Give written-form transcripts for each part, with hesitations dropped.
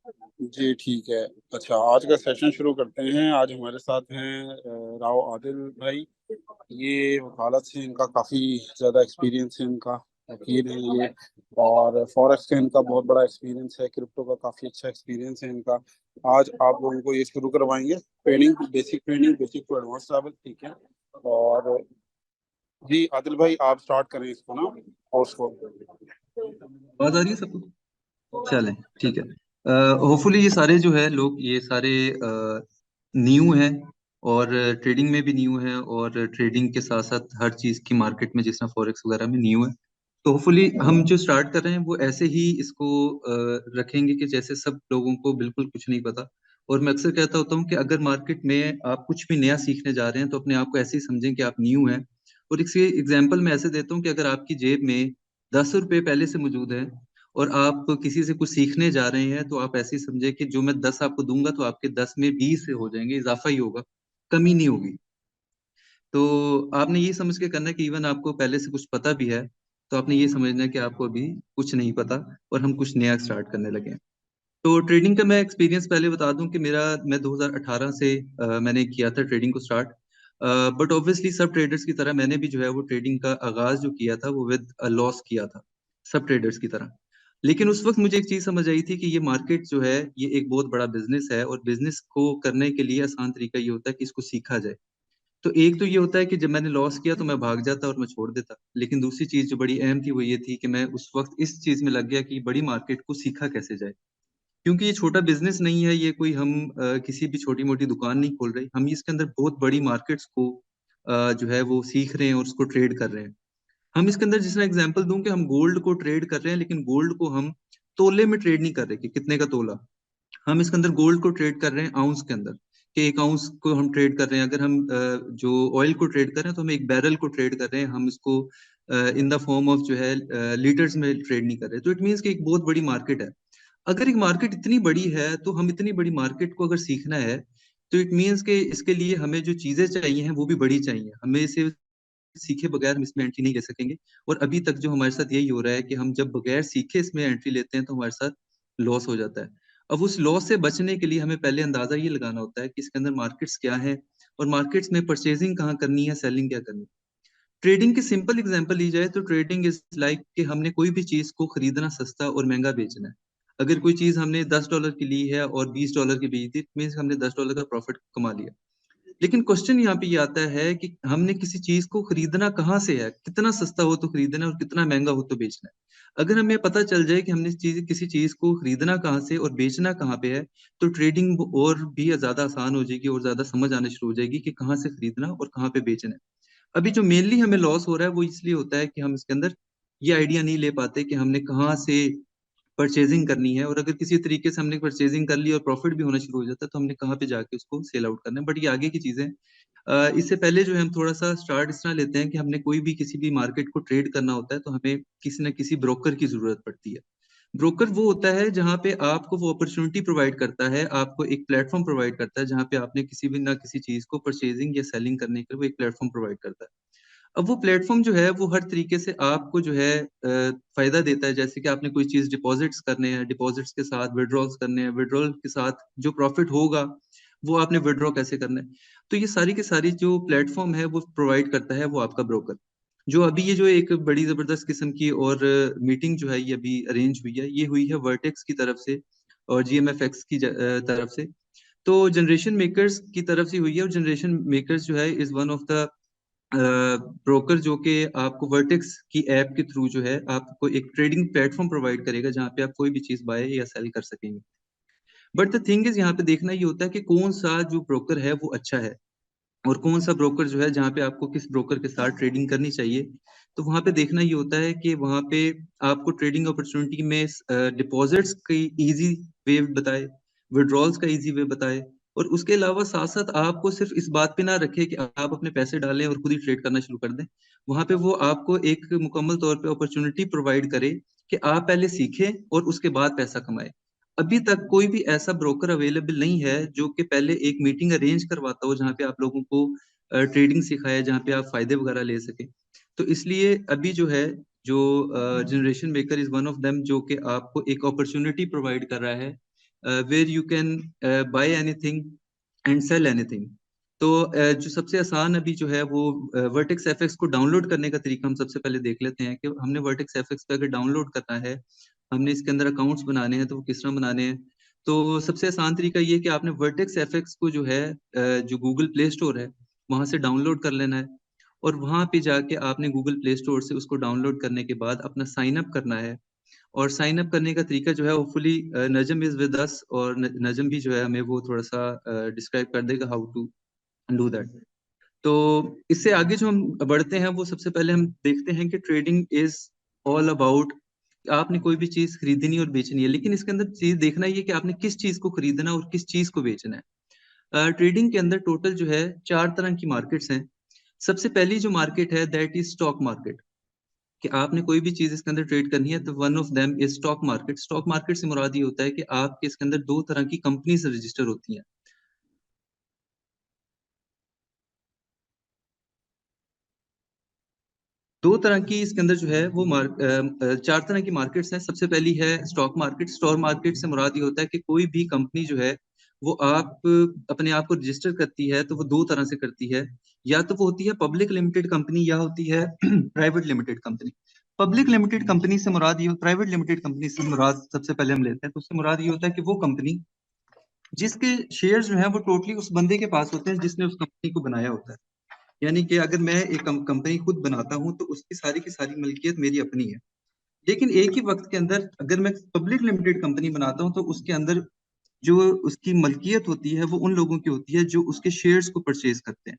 जी ठीक है। अच्छा, आज का सेशन शुरू करते हैं। आज हमारे साथ हैं राव आदिल भाई। ये वकालत से इनका काफ़ी ज़्यादा एक्सपीरियंस है, इनका वकील है ये। और फॉरेक्स का इनका बहुत बड़ा एक्सपीरियंस है, क्रिप्टो का काफ़ी अच्छा एक्सपीरियंस है इनका। आज आप लोगों को ये शुरू करवाएंगे training, basic to advance level, ठीक है। और जी आदिल भाई, आप स्टार्ट करें इसको ना, कोर्स को। आवाज आ रही है सबको? चलें, ठीक है। होपफुली ये सारे जो है लोग, ये सारे न्यू हैं, और ट्रेडिंग में भी न्यू है, और ट्रेडिंग के साथ साथ हर चीज़ की मार्केट में जिस तरह फॉरेक्स वगैरह में न्यू है। तो होपफुली हम जो स्टार्ट कर रहे हैं वो ऐसे ही इसको रखेंगे कि जैसे सब लोगों को बिल्कुल कुछ नहीं पता। और मैं अक्सर कहता होता हूँ कि अगर मार्केट में आप कुछ भी नया सीखने जा रहे हैं तो अपने आप को ऐसे ही समझें कि आप न्यू हैं। और इसके एग्जाम्पल मैं ऐसे देता हूँ कि अगर आपकी जेब में 10 रुपए पहले से मौजूद है और आप किसी से कुछ सीखने जा रहे हैं, तो आप ऐसे ही समझे कि जो मैं 10 आपको दूंगा तो आपके 10 में 20 हो जाएंगे, इजाफा ही होगा, कमी नहीं होगी। तो आपने ये समझ के करना है कि इवन आपको पहले से कुछ पता भी है, तो आपने ये समझना है कि आपको अभी कुछ नहीं पता और हम कुछ नया स्टार्ट करने लगे हैं। तो ट्रेडिंग का मैं एक्सपीरियंस पहले बता दूं कि मैं 2018 से मैंने किया था ट्रेडिंग को स्टार्ट। बट ऑब्वियसली सब ट्रेडर्स की तरह मैंने भी जो है वो ट्रेडिंग का आगाज जो किया था वो विद लॉस किया था, सब ट्रेडर्स की तरह। लेकिन उस वक्त मुझे एक चीज समझ आई थी कि ये मार्केट जो है ये एक बहुत बड़ा बिजनेस है, और बिजनेस को करने के लिए आसान तरीका ये होता है कि इसको सीखा जाए। तो एक तो ये होता है कि जब मैंने लॉस किया तो मैं भाग जाता और मैं छोड़ देता, लेकिन दूसरी चीज जो बड़ी अहम थी वो ये थी कि मैं उस वक्त इस चीज में लग गया कि बड़ी मार्केट को सीखा कैसे जाए। क्योंकि ये छोटा बिजनेस नहीं है, ये कोई हम किसी भी छोटी मोटी दुकान नहीं खोल रहे, हम इसके अंदर बहुत बड़ी मार्केट्स को जो है वो सीख रहे हैं और उसको ट्रेड कर रहे हैं। हम इसके अंदर जिस तरह एग्जांपल दूं कि हम गोल्ड को ट्रेड कर रहे हैं, लेकिन गोल्ड को हम तोले में ट्रेड नहीं कर रहे कि कितने का तोला। हम इसके अंदर गोल्ड को ट्रेड कर रहे हैं आउंस के अंदर, कि एक आउंस को हम ट्रेड कर रहे हैं। अगर हम जो ऑयल को ट्रेड कर रहे हैं तो हम एक बैरल को ट्रेड कर रहे हैं, हम इसको इन द फॉर्म ऑफ जो है लीटर्स में ट्रेड नहीं कर रहे। तो इट मीन्स कि एक बहुत बड़ी मार्केट है। अगर एक मार्केट इतनी बड़ी है तो हम इतनी बड़ी मार्केट को अगर सीखना है, तो इट मीन्स कि इसके लिए हमें जो चीजें चाहिए हैं वो भी बड़ी चाहिए। हमें इसे सीखे बगैर हम इसमें एंट्री नहीं ले सकेंगे। और अभी तक जो हमारे साथ यही हो रहा है कि हम जब बगैर सीखे इसमें एंट्री लेते हैं तो हमारे साथ लॉस हो जाता है। अब उस लॉस से बचने के लिए हमें पहले अंदाजा ये लगाना होता है कि इसके अंदर मार्केट्स क्या है, और मार्केट्स में परचेजिंग कहाँ करनी है, सेलिंग क्या करनी है। ट्रेडिंग की सिंपल एग्जांपल ली जाए तो ट्रेडिंग इज लाइक कि हमने कोई भी चीज को खरीदना सस्ता और महंगा बेचना है। अगर कोई चीज हमने $10 की ली है और $20 की बेची थी, मीन्स हमने $10 का प्रॉफिट कमा लिया। लेकिन क्वेश्चन यहाँ पे ये आता है कि हमने किसी चीज को खरीदना कहाँ से है, कितना सस्ता हो तो खरीदना है और कितना महंगा हो तो बेचना है। अगर हमें पता चल जाए कि हमने किसी चीज को खरीदना कहाँ से और बेचना कहाँ पे है, तो ट्रेडिंग और भी ज्यादा आसान हो जाएगी और ज्यादा समझ आने शुरू हो जाएगी कि कहाँ से खरीदना और कहाँ पे बेचना है। अभी जो मेनली हमें लॉस हो रहा है वो इसलिए होता है कि हम इसके अंदर ये आइडिया नहीं ले पाते कि हमने कहाँ से परचेजिंग करनी है, और अगर किसी तरीके से हमने परचेजिंग कर ली और प्रॉफिट भी होना शुरू हो जाता है तो हमने कहाँ पे जाके उसको सेल आउट करना है। बट ये आगे की चीजें इससे पहले जो है हम थोड़ा सा स्टार्ट इस तरह लेते हैं कि हमने कोई भी किसी भी मार्केट को ट्रेड करना होता है तो हमें किसी न किसी ब्रोकर की जरूरत पड़ती है। ब्रोकर वो होता है जहाँ पे आपको वो अपॉर्चुनिटी प्रोवाइड करता है, आपको एक प्लेटफॉर्म प्रोवाइड करता है जहाँ पे आपने किसी भी ना किसी चीज को परचेजिंग या सेलिंग करने के लिए वो एक प्लेटफॉर्म प्रोवाइड करता है। अब वो प्लेटफॉर्म जो है वो हर तरीके से आपको जो है फायदा देता है। जैसे कि आपने कोई चीज डिपॉजिट्स करने हैं, डिपॉजिट्स के साथ विड्रॉल्स करने हैं, विड्रॉल के साथ जो प्रॉफिट होगा वो आपने विड्रॉ कैसे करना है। तो ये सारी की सारी जो प्लेटफॉर्म है वो प्रोवाइड करता है वो आपका ब्रोकर। जो अभी ये जो एक बड़ी जबरदस्त किस्म की और मीटिंग जो है ये अभी अरेंज हुई है, ये हुई है वर्टेक्स की तरफ से और जीएमएफएक्स की तरफ से। तो जनरेशन मेकर्स की तरफ से हुई है, और जनरेशन मेकर्स जो है is one of the broker जो कि आपको वर्टेक्स की ऐप के थ्रू जो है आपको एक ट्रेडिंग प्लेटफॉर्म प्रोवाइड करेगा जहां पे आप कोई भी चीज बाय या सेल कर सकेंगे। बट द थिंग इज यहाँ पे देखना ये होता है कि कौन सा जो ब्रोकर है वो अच्छा है, और कौन सा ब्रोकर जो है जहाँ पे आपको किस ब्रोकर के साथ ट्रेडिंग करनी चाहिए। तो वहां पे देखना ये होता है कि वहां पे आपको ट्रेडिंग अपॉर्चुनिटी में डिपॉजिट्स की इजी वे बताए, विड्रॉल्स का इजी वे बताए, और उसके अलावा साथ साथ आपको सिर्फ इस बात पे ना रखे कि आप अपने पैसे डालें और खुद ही ट्रेड करना शुरू कर दें। वहां पे वो आपको एक मुकम्मल तौर पे अपॉर्चुनिटी प्रोवाइड करे कि आप पहले सीखें और उसके बाद पैसा कमाएं। अभी तक कोई भी ऐसा ब्रोकर अवेलेबल नहीं है जो कि पहले एक मीटिंग अरेंज करवाता हो जहाँ पे आप लोगों को ट्रेडिंग सिखाए, जहाँ पे आप फायदे वगैरह ले सके। तो इसलिए अभी जो है जो generation maker is one of them जो कि आपको एक अपॉर्चुनिटी प्रोवाइड कर रहा है where you can buy anything and sell anything. तो जो सबसे आसान अभी जो है वो वर्टेक्स एफएक्स को डाउनलोड करने का तरीका हम सबसे पहले देख लेते हैं कि हमने वर्टेक्स एफएक्स पे अगर डाउनलोड करना है, हमने इसके अंदर अकाउंट्स बनाने हैं तो वो किस तरह बनाने हैं। तो सबसे आसान तरीका ये है कि आपने वर्टेक्स एफएक्स को जो है जो गूगल प्ले स्टोर है वहां से डाउनलोड कर लेना है, और वहां पे जाके आपने गूगल प्ले स्टोर से उसको डाउनलोड करने के बाद अपना साइन अप करना है। और साइन अप करने का तरीका जो है hopefully Najam is with us, और नजम भी जो है हमें वो थोड़ा सा डिस्क्राइब कर देगा हाउ टू डू दैट। तो इससे आगे जो हम बढ़ते हैं वो सबसे पहले हम देखते हैं कि ट्रेडिंग इज ऑल अबाउट आपने कोई भी चीज खरीदनी और बेचनी है, लेकिन इसके अंदर चीज देखना ये कि आपने किस चीज को खरीदना और किस चीज को बेचना है। ट्रेडिंग के अंदर टोटल जो है 4 तरह की मार्केट्स हैं। सबसे पहली जो मार्केट है दैट इज स्टॉक मार्केट, कि आपने कोई भी चीज इसके अंदर ट्रेड करनी है तो one of them is stock market. Stock market से मुराद ये होता है कि आपके इसके अंदर 2 तरह की कंपनीज रजिस्टर होती हैं। 2 तरह की इसके अंदर जो है वो 4 तरह की मार्केट्स हैं। सबसे पहली है स्टॉक मार्केट। स्टॉक मार्केट से मुराद ये होता है कि कोई भी कंपनी जो है वो आप अपने आप को रजिस्टर करती है तो वो 2 तरह से करती है। या तो वो होती है पब्लिक लिमिटेड कंपनी या होती है private limited company. Public limited company से मुराद ये, प्राइवेट लिमिटेड कंपनी से मुराद सबसे पहले हम लेते हैं तो उससे मुराद ये होता है कि वो कंपनी जिसके शेयर जो है वो टोटली उस बंदे के पास होते हैं जिसने उस कंपनी को बनाया होता है। यानी कि अगर मैं एक कंपनी खुद बनाता हूं तो उसकी सारी की सारी मलकियत मेरी अपनी है। लेकिन एक ही वक्त के अंदर अगर मैं पब्लिक लिमिटेड कंपनी बनाता हूं तो उसके अंदर जो उसकी मलकियत होती है वो उन लोगों की होती है जो उसके शेयर्स को परचेज करते हैं।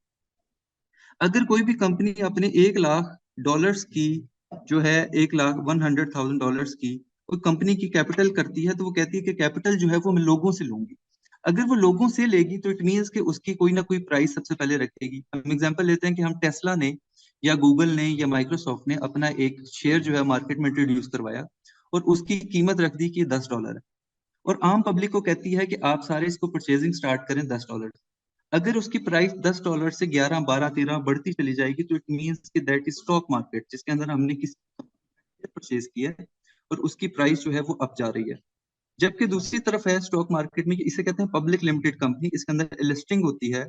अगर कोई भी कंपनी अपने $1 लाख की जो है, 1,100,000 डॉलर्स की कोई कंपनी की कैपिटल करती है तो वो कहती है कि कैपिटल जो है वो मैं लोगों से लूंगी। अगर वो लोगों से लेगी तो इट मीन्स कि उसकी कोई ना कोई प्राइस सबसे पहले रखेगी। हम एग्जांपल लेते हैं कि हम टेस्ला ने या गूगल ने या माइक्रोसॉफ्ट ने अपना एक शेयर जो है मार्केट में इंट्रोड्यूस करवाया और उसकी कीमत रख दी कि $10 है, और आम पब्लिक को कहती है कि आप सारे इसको परचेजिंग स्टार्ट करें $10। अगर उसकी प्राइस $10 से 11, 12, 13 बढ़ती चली जाएगी तो इट मीन्स कि दैट इज स्टॉक मार्केट जिसके अंदर हमने किसी परचेज किया है और उसकी प्राइस जो है वो अप जा रही है। जबकि दूसरी तरफ है स्टॉक मार्केट में, इसे कहते हैं पब्लिक लिमिटेड कंपनी। इसके अंदर लिस्टिंग होती है।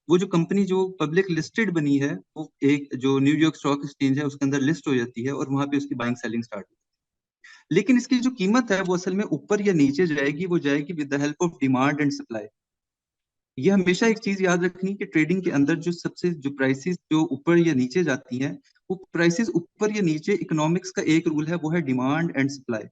वो जो कंपनी जो पब्लिक लिस्टेड बनी है वो एक जो न्यूयॉर्क स्टॉक एक्सचेंज है उसके अंदर लिस्ट हो जाती है और वहां पे उसकी बाइंग सेलिंग स्टार्ट होती है। लेकिन इसकी जो कीमत है वो असल में ऊपर या नीचे जाएगी, वो जाएगी with the help of demand and supply. ये हमेशा एक चीज याद रखनी कि ट्रेडिंग के अंदर जो सबसे जो प्राइसेस जो ऊपर या नीचे जाती हैं, वो प्राइसेस ऊपर या नीचे इकोनॉमिक्स का एक रूल है, वो है डिमांड एंड सप्लाई।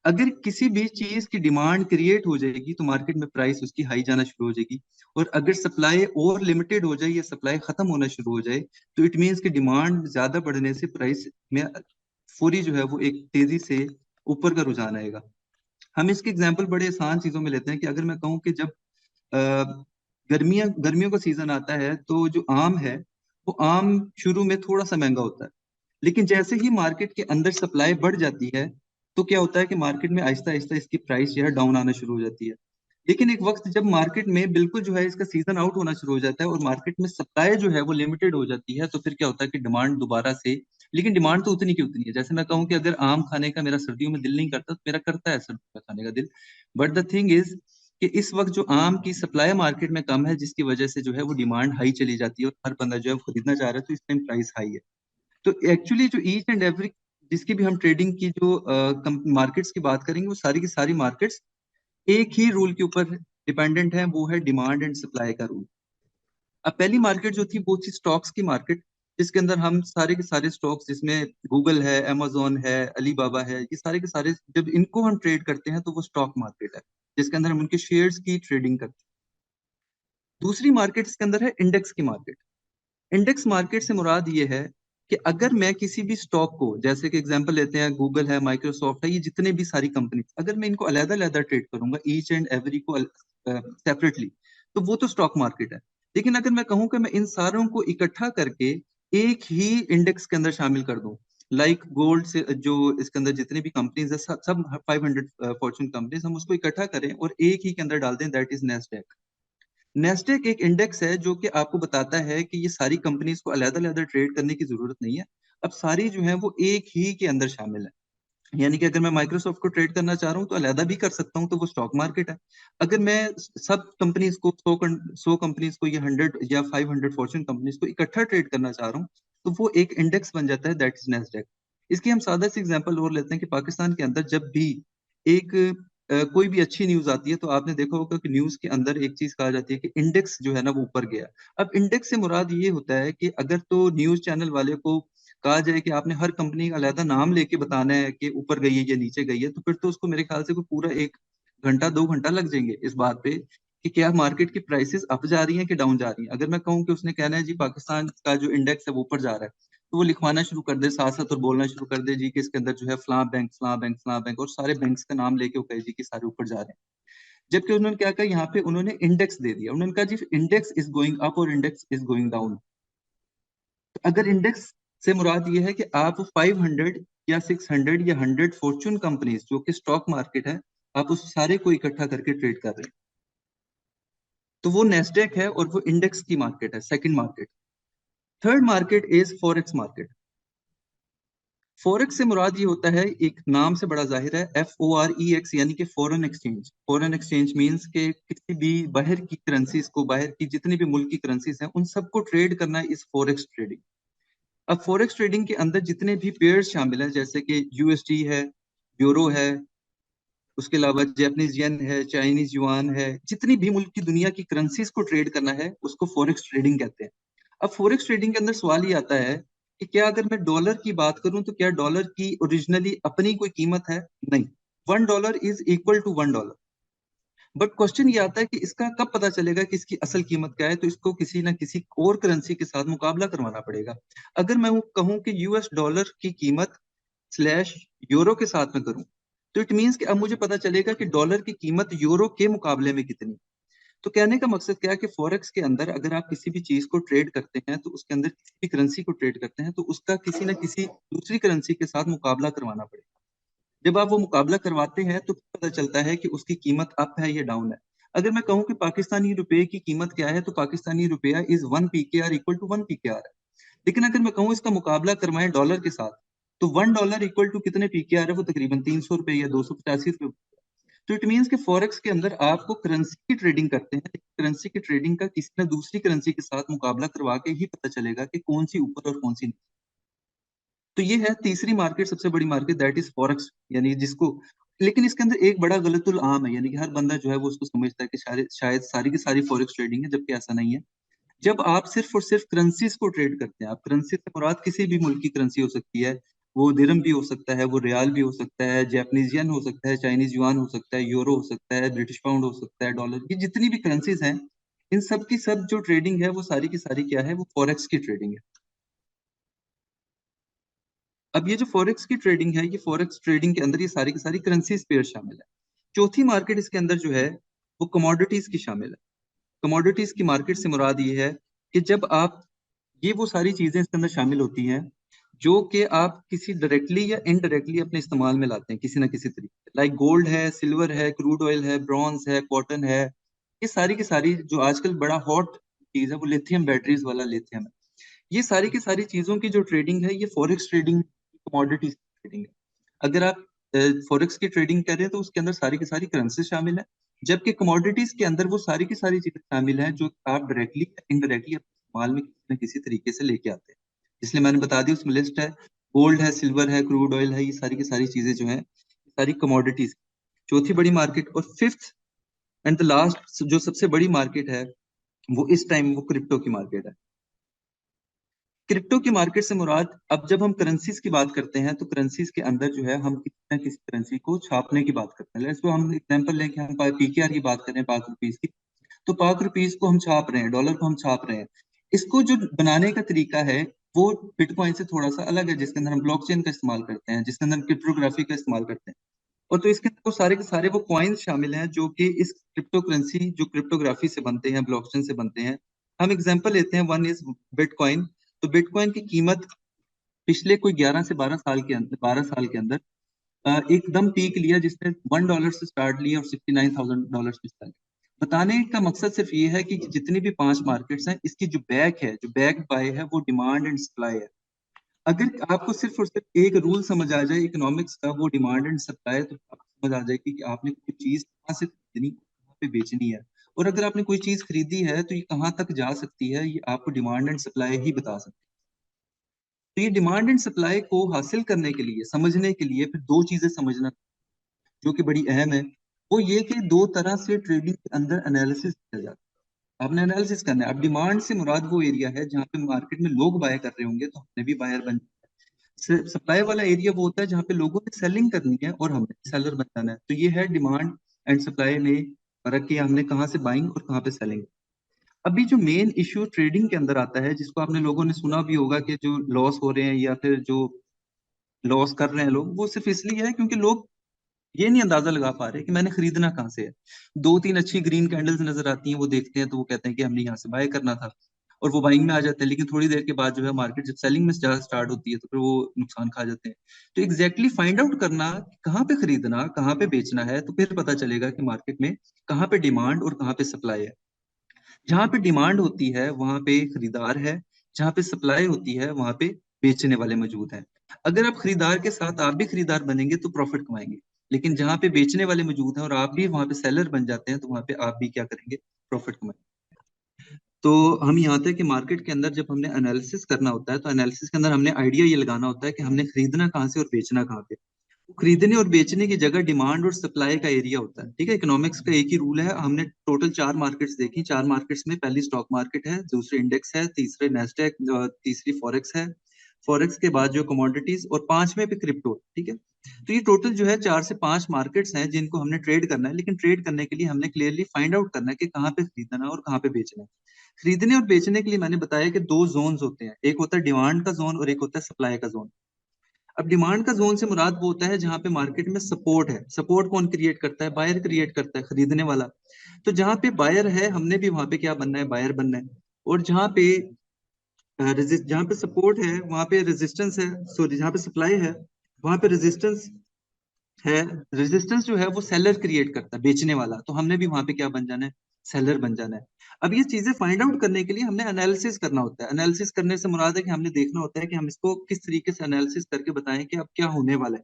अगर किसी भी चीज की डिमांड क्रिएट हो जाएगी तो मार्केट में प्राइस उसकी हाई जाना शुरू हो जाएगी, और अगर सप्लाई और लिमिटेड हो जाए या सप्लाई खत्म होना शुरू हो जाए तो इट मीन्स कि डिमांड ज्यादा बढ़ने से प्राइस में फौरी जो है वो एक तेजी से ऊपर का रुझान आएगा। हम इसके एग्जाम्पल बड़े आसान चीजों में लेते हैं कि अगर मैं कहूँ कि जब गर्मियों का सीजन आता है तो जो आम है वो आम शुरू में थोड़ा सा महंगा होता है, लेकिन जैसे ही मार्केट के अंदर सप्लाई बढ़ जाती है तो क्या होता है कि मार्केट में आहिस्ता आहिस्ता इसकी प्राइस जो है डाउन आना शुरू हो जाती है। लेकिन एक वक्त जब मार्केट में बिल्कुल जो है इसका सीजन आउट होना शुरू हो जाता है और मार्केट में सप्लाई जो है वो लिमिटेड हो जाती है तो फिर क्या होता है कि डिमांड दोबारा से, लेकिन डिमांड तो उतनी की उतनी है। जैसे मैं कहूँ कि अगर आम खाने का मेरा सर्दियों में दिल नहीं करता तो मेरा करता है सर्दियों में खाने का दिल। बट द थिंग इज कि इस वक्त जो आम की सप्लाई मार्केट में कम है जिसकी वजह से जो है वो डिमांड हाई चली जाती है और हर बंदा जो है वो खरीदना चाह रहा है तो इस टाइम प्राइस हाई है। तो एक्चुअली जो ईच एंड एवरी जिसकी भी हम ट्रेडिंग की जो मार्केट्स की बात करेंगे वो सारी की सारी मार्केट्स एक ही रूल के ऊपर डिपेंडेंट है, वो है डिमांड एंड सप्लाई का रूल। अब पहली मार्केट जो थी वो थी स्टॉक्स की मार्केट, जिसके अंदर हम सारे के सारे स्टॉक्स जिसमें गूगल है, amazon है, अलीबाबा है, ये सारे के सारे जब इनको हम ट्रेड करते हैं तो वो स्टॉक मार्केट है जिसके अंदर हम उनके शेयर्स की ट्रेडिंग करते हैं। दूसरी मार्केट इसके अंदर है इंडेक्स की मार्केट। इंडेक्स मार्केट से मुराद ये है कि अगर मैं किसी भी स्टॉक को, जैसे कि एग्जांपल लेते हैं गूगल है, माइक्रोसॉफ्ट है, ये जितने भी सारी कंपनी, अगर मैं इनको अलग अलग ट्रेड करूंगा ईच एंड एवरी को सेपरेटली तो वो तो स्टॉक मार्केट है। लेकिन अगर मैं कहूँ कि मैं इन सारों को इकट्ठा करके एक ही इंडेक्स के अंदर शामिल कर दूं, लाइक गोल्ड से जो इसके अंदर जितने भी कंपनीज है सब 500 फॉर्चून कंपनीज, हम उसको इकट्ठा करें और एक ही के अंदर डाल दें, दैट इज नेस्डेक। नेस्डेक एक इंडेक्स है जो कि आपको बताता है कि ये सारी कंपनीज को अलग अलग ट्रेड करने की जरूरत नहीं है, अब सारी जो है वो एक ही के अंदर शामिल है। यानी कि अगर मैं माइक्रोसॉफ्ट को ट्रेड करना चाह रहा हूँ तो अलहदा भी कर सकता हूँ, तो वो स्टॉक मार्केट है। अगर मैं सब कंपनीज को, 100 कंपनीज को या 100 या 500 फॉर्च्यून कंपनीज को इकट्ठा ट्रेड करना चाह रहा हूँ, तो वो एक इंडेक्स बन जाता है, दैट इज नेस्डेक। इसकी हम सादा सी एग्जांपल और लेते हैं कि पाकिस्तान के अंदर जब भी एक कोई भी अच्छी न्यूज आती है, तो आपने देखा होगा कि न्यूज के अंदर एक चीज कहा जाती है कि इंडेक्स जो है ना वो ऊपर गया। अब इंडेक्स से मुराद ये होता है कि अगर तो न्यूज चैनल वाले को कहा जाए कि आपने हर कंपनी का अलहदा नाम लेके बताना है कि ऊपर गई है या नीचे गई है, तो फिर तो उसको मेरे ख्याल से कोई पूरा 1 घंटा 2 घंटा लग जाएंगे इस बात पे कि क्या मार्केट की प्राइसेस अप जा रही हैं कि डाउन जा रही हैं। अगर मैं कहूँ कि उसने कहना है जी पाकिस्तान का जो इंडेक्स है वो ऊपर जा रहा है, तो वो लिखवाना शुरू कर दे साथ साथ और बोलना शुरू कर दे जी कि इसके अंदर जो है फलां बैंक फलां बैंक फलां बैंक, और सारे बैंक्स का नाम लेके वो कहे जी कि सारे ऊपर जा रहे हैं। जबकि उन्होंने क्या कहा, यहाँ पे उन्होंने इंडेक्स दे दिया, उन्होंने कहा जी इंडेक्स इज गोइंग अप और इंडेक्स इज गोइंग डाउन। अगर इंडेक्स से मुराद ये है कि आप 500 या 600 या 100 फॉर्च्यून कंपनीज जो कि स्टॉक मार्केट है, आप उस सारे को इकट्ठा करके ट्रेड कर रहे हैं, तो वो नेस्डेक है और वो इंडेक्स की मार्केट है, second market. Third market is forex market. Forex से मुराद ये होता है, एक नाम से बड़ा जाहिर है, FOREX, यानी कि foreign exchange. Foreign exchange means के किसी भी बाहर की करेंसीज को, बाहर की जितनी भी मुल्क की करेंसीज हैं उन सबको ट्रेड करना इज फॉरेक्स ट्रेडिंग। अब फॉरेक्स ट्रेडिंग के अंदर जितने भी पेयर्स शामिल हैं, जैसे कि USD है, यूरो है, उसके अलावा जापानीज येन है, चाइनीज युआन है, जितनी भी मुल्क की दुनिया की करेंसीज को ट्रेड करना है उसको फॉरेक्स ट्रेडिंग कहते हैं। अब फॉरेक्स ट्रेडिंग के अंदर सवाल ये आता है कि क्या अगर मैं डॉलर की बात करूं तो क्या डॉलर की ओरिजिनली अपनी कोई कीमत है? नहीं। $1 is equal to $1। But question ये आता है कि इसका कब पता चलेगा कि इसकी असल कीमत क्या है? तो इसको किसी ना किसी और करेंसी के साथ मुकाबला करवाना पड़ेगा। अगर मैं कहूं कि US डॉलर की कीमत स्लैश यूरो के साथ में करूं, तो इट मींस कि अब मुझे पता चलेगा कि डॉलर की कीमत यूरो के मुकाबले में कितनी। तो कहने का मकसद क्या है कि फॉरेक्स के अंदर अगर आप किसी भी चीज को ट्रेड करते हैं, तो उसके अंदर किसी भी करेंसी को ट्रेड करते हैं, तो उसका किसी ना किसी दूसरी करेंसी के साथ मुकाबला करवाना पड़ेगा। जब आप वो मुकाबला करवाते हैं तो पता चलता है कि उसकी कीमत अप है या डाउन है। अगर मैं कहूं कि पाकिस्तानी रुपए की कीमत क्या है, तो पाकिस्तानी रुपया is 1 PKR equal to 1 PKR है। लेकिन अगर मैं कहूँ इसका मुकाबला करवाएं डॉलर के साथ, तो $1 इक्वल टू कितने PKR है? वो तकरीबन 300 रुपए या 285 रुपए। तो इट मीन्स कि फॉरेक्स के अंदर आपको करेंसी की ट्रेडिंग करते हैं, करेंसी की ट्रेडिंग का किसी न दूसरी करेंसी के साथ मुकाबला करवा के ही पता चलेगा कि कौन सी ऊपर और कौन सी नीचे। तो ये है तीसरी मार्केट, सबसे बड़ी मार्केट, दैट इज फॉरेक्स, यानी जिसको, लेकिन इसके अंदर एक बड़ा गलतुल आम है, यानी कि हर बंदा जो है वो उसको समझता है कि शायद शायद सारी की सारी फॉरेक्स ट्रेडिंग है, जबकि ऐसा नहीं है। जब आप सिर्फ और सिर्फ करेंसीज को ट्रेड करते हैं, आप करेंसी से मुराद किसी भी मुल्क की करेंसी हो सकती है, वो दिरहम भी हो सकता है, वो रियाल भी हो सकता है, जापानीज येन हो सकता है, चाइनीज युआन हो सकता है, यूरो हो सकता है, ब्रिटिश पाउंड हो सकता है, डॉलर, ये जितनी भी करेंसीज हैं, इन सब की सब जो ट्रेडिंग है वो सारी की सारी क्या है? वो फॉरेक्स की ट्रेडिंग है। अब ये जो फॉरेक्स की ट्रेडिंग है, ये फॉरेक्स ट्रेडिंग के अंदर ये सारी की सारी करेंसीज पेयर शामिल है। चौथी मार्केट इसके अंदर जो है वो कमोडिटीज की शामिल है। कमोडिटीज की मार्केट से मुराद ये है कि जब आप, ये वो सारी चीजें इसके अंदर शामिल होती हैं जो कि आप किसी डायरेक्टली या इनडायरेक्टली अपने इस्तेमाल में लाते हैं किसी ना किसी तरीके, लाइक गोल्ड है, सिल्वर है, क्रूड ऑयल है, ब्रॉन्ज है, कॉटन है। ये सारी की सारी जो आजकल बड़ा हॉट चीज है वो लिथियम बैटरीज वाला लिथियम है। ये सारी की सारी चीजों की जो ट्रेडिंग है ये फॉरेक्स ट्रेडिंग, कमोडिटीज ट्रेडिंग है। अगर आप फॉरेक्स की ट्रेडिंग कर रहे हैं तो उसके अंदर सारी की सारी करेंसी शामिल है, जबकि कमोडिटीज के अंदर वो सारी की सारी चीजें शामिल हैं जो आप डायरेक्टली या इनडायरेक्टली अपने माल में किसी न किसी तरीके से लेके आते हैं। इसलिए मैंने बता दी, उसमें लिस्ट है, गोल्ड है, सिल्वर है, क्रूड ऑयल है, ये सारी की सारी चीजें जो है सारी कमोडिटीज। चौथी बड़ी मार्केट, और फिफ्थ एंड द लास्ट जो सबसे बड़ी मार्केट है वो इस टाइम वो क्रिप्टो की मार्केट है। क्रिप्टो की मार्केट से मुराद, अब जब हम करेंसीज की बात करते हैं तो करेंसीज के अंदर जो है हम किसी न किसी करेंसी को छापने की बात करते हैं। लेट्स सो हम एग्जांपल लें कि हम PKR की बात करें, पाक रुपीज की, तो पाक रुपीज को हम छाप रहे हैं, डॉलर को हम छाप रहे हैं। इसको जो बनाने का तरीका है वो बिटकॉइन से थोड़ा सा अलग है, जिसके अंदर हम ब्लॉकचेन का इस्तेमाल करते हैं, जिसके अंदर क्रिप्टोग्राफी का इस्तेमाल करते हैं। और तो इसके अंदर वो सारे के सारे वो कॉइन्स शामिल हैं जो कि इस क्रिप्टो करेंसी जो क्रिप्टोग्राफी से बनते हैं, ब्लॉकचेन से बनते हैं। हम एग्जांपल लेते हैं, वन इज बिटकॉइन। तो बिटकॉइन की कीमत पिछले कोई 11 से 12 साल के अंदर, 12 साल के अंदर एकदम पीक लिया, जिसने $1 से स्टार्ट लिया और $69,000 पे चला गया। बताने का मकसद सिर्फ ये है कि जितनी भी 5 मार्केट्स हैं, इसकी जो बैक है, जो बैक बाय है, वो डिमांड एंड सप्लाई है। अगर आपको सिर्फ और सिर्फ एक रूल समझ आ जाए इकोनॉमिक्स का, वो डिमांड एंड सप्लाई, तो आपको समझ आ जाएगी कि आपने कोई चीज कहाँ से खरीदनी, कहाँ पे बेचनी है। और अगर आपने कोई चीज खरीदी है तो ये कहाँ तक जा सकती है, ये आपको डिमांड एंड सप्लाई ही बता सकती है। तो ये डिमांड एंड सप्लाई को हासिल करने के लिए, समझने के लिए, फिर दो चीजें समझना जो कि बड़ी अहम है। वो ये कि दो तरह से ट्रेडिंग के अंदर एनालिसिस किया जाता है। आपने एनालिसिस करना है। अब डिमांड से मुराद वो एरिया है जहाँ पे मार्केट में लोग बाय कर रहे होंगे, तो हमने भी बायर बन। सप्लाई वाला एरिया वो होता है जहाँ पे लोगों ने सेलिंग करनी है और हमें सेलर बनना है। तो ये है डिमांड एंड सप्लाई में फर्क, किया हमने कहाँ से बाइंग और कहाँ पे सेलिंग। अभी जो मेन इश्यू ट्रेडिंग के अंदर आता है, जिसको आपने लोगों ने सुना भी होगा कि जो लॉस हो रहे हैं या फिर जो लॉस कर रहे हैं लोग, वो सिर्फ इसलिए है क्योंकि लोग ये नहीं अंदाजा लगा पा रहे कि मैंने खरीदना कहाँ से है। दो तीन अच्छी ग्रीन कैंडल्स नजर आती हैं, वो देखते हैं तो वो कहते हैं कि हमने यहाँ से बाय करना था, और वो बाइंग में आ जाते हैं। लेकिन थोड़ी देर के बाद जो है मार्केट जब सेलिंग में स्टार्ट होती है तो फिर वो नुकसान खा जाते हैं। तो एग्जैक्टली फाइंड आउट करना कि कहाँ पे खरीदना कहाँ पे बेचना है, तो फिर पता चलेगा कि मार्केट में कहाँ पे डिमांड और कहाँ पे सप्लाई है। जहाँ पे डिमांड होती है वहां पे खरीदार है, जहाँ पे सप्लाई होती है वहां पे बेचने वाले मौजूद हैं। अगर आप खरीदार के साथ आप भी खरीदार बनेंगे तो प्रॉफिट कमाएंगे। लेकिन जहाँ पे बेचने वाले मौजूद हैं और आप भी वहां पे सेलर बन जाते हैं, तो वहां पे आप भी क्या करेंगे, प्रॉफिट कमाएंगे। तो हम यहाँ तक कि मार्केट के अंदर जब हमने एनालिसिस करना होता है, तो एनालिसिस के अंदर हमने आइडिया ये लगाना होता है कि हमने खरीदना कहाँ से और बेचना कहाँ पे। खरीदने और बेचने की जगह डिमांड और सप्लाई का एरिया होता है। ठीक है, इकोनॉमिक्स का एक ही रूल है। हमने टोटल चार मार्केट्स देखी। चार मार्केट्स में पहली स्टॉक मार्केट है, दूसरी इंडेक्स है, तीसरे नेस्डेक, तीसरी फॉरेक्स है, फॉरेक्स के बाद जो कमोडिटीज, और पांचवें पे क्रिप्टो। ठीक है, तो ये टोटल जो है 4 से 5 मार्केट्स हैं जिनको हमने ट्रेड करना है। लेकिन ट्रेड करने के लिए हमने क्लियरली फाइंड आउट करना है कि कहाँ पे खरीदना है और कहाँ पे बेचना है। खरीदने और बेचने के लिए मैंने बताया कि दो जोन्स होते हैं, एक होता है डिमांड का जोन और एक होता है सप्लाई का जोन। अब डिमांड का जोन से मुराद वो होता है जहां पे मार्केट में सपोर्ट है। सपोर्ट कौन क्रिएट करता है, बायर क्रिएट करता है, खरीदने वाला। तो जहां पे बायर है हमने भी वहां पे क्या बनना है, बायर बनना है। और जहां पे सपोर्ट है वहां पे रेजिस्टेंस है, सॉरी जहां पे सप्लाई है वहां पे रेजिस्टेंस है। रेजिस्टेंस जो है वो सेलर क्रिएट करता है, बेचने वाला। तो हमने भी वहां पे क्या बन जाना है, सेलर बन जाना है। अब ये चीजें फाइंड आउट करने के लिए हमने एनालिसिस करना होता है। एनालिसिस करने से मुराद है कि हमने देखना होता है कि हम इसको किस तरीके से एनालिसिस करके बताएं कि अब क्या होने वाला है।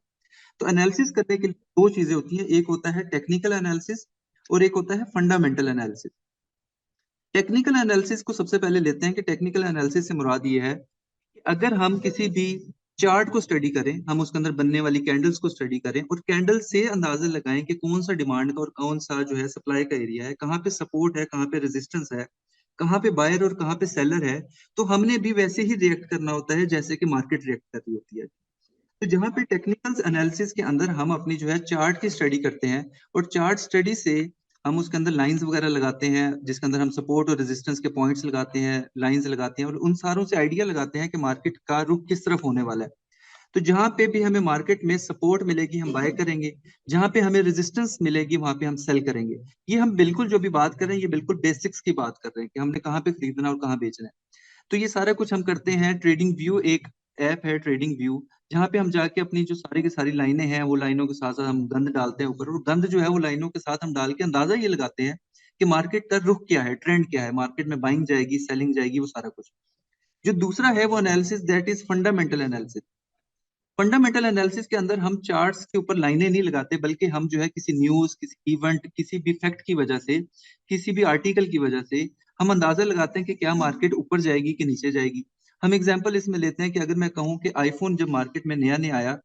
तो एनालिसिस करने के लिए दो चीजें होती हैं, एक होता है टेक्निकल एनालिसिस और एक होता है फंडामेंटल एनालिसिस। टेक्निकल एनालिसिस को सबसे पहले लेते हैं कि टेक्निकल एनालिसिस से मुराद ये है कि अगर हम किसी भी चार्ट को स्टडी करें, हम उसके अंदर बनने वाली कैंडल्स को स्टडी करें और कैंडल से अंदाजा लगाएं कि कौन सा डिमांड का और कौन सा जो है सप्लाई का एरिया है, कहाँ पे सपोर्ट है, कहाँ पे रेजिस्टेंस है, कहाँ पे बायर और कहाँ पे सेलर है। तो हमने भी वैसे ही रिएक्ट करना होता है जैसे कि मार्केट रिएक्ट कर रही होती है। तो जहाँ पे टेक्निकल एनालिसिस के अंदर हम अपनी जो है चार्ट की स्टडी करते हैं, और चार्ट स्टडी से हम उसके अंदर लाइंस वगैरह लगाते हैं, जिसके अंदर हम सपोर्ट और रेजिस्टेंस के पॉइंट्स लगाते हैं, लाइंस लगाते हैं, और उन सारों से आइडिया लगाते हैं कि मार्केट का रुख किस तरफ होने वाला है। तो जहां पे भी हमें मार्केट में सपोर्ट मिलेगी हम बाय करेंगे, जहां पे हमें रेजिस्टेंस मिलेगी वहां पे हम सेल करेंगे। ये हम बिल्कुल जो भी बात कर रहे हैं ये बिल्कुल बेसिक्स की बात कर रहे हैं कि हमने कहाँ पे खरीदना और कहाँ बेचना है। तो ये सारा कुछ हम करते हैं। ट्रेडिंग व्यू एक ऐप है, ट्रेडिंग व्यू, जहाँ पे हम जाके अपनी जो सारी की सारी लाइनें हैं वो लाइनों के साथ साथ हम गंद डालते हैं ऊपर, और गंद जो है वो लाइनों के साथ हम डाल के अंदाजा ये लगाते हैं कि मार्केट का रुख क्या है, ट्रेंड क्या है, मार्केट में बाइंग जाएगी, सेलिंग जाएगी, वो सारा कुछ। जो दूसरा है वो analysis, that is fundamental analysis. Fundamental analysis के अंदर हम चार्ट्स के ऊपर लाइनें नहीं लगाते, बल्कि हम जो है किसी न्यूज, किसी इवेंट, किसी भी फैक्ट की वजह से, किसी भी आर्टिकल की वजह से हम अंदाजा लगाते हैं कि क्या मार्केट ऊपर जाएगी कि नीचे जाएगी। हम एग्जांपल इसमें लेते हैं कि अगर मैं कहूं कि आईफोन जब मार्केट में नया नया आया,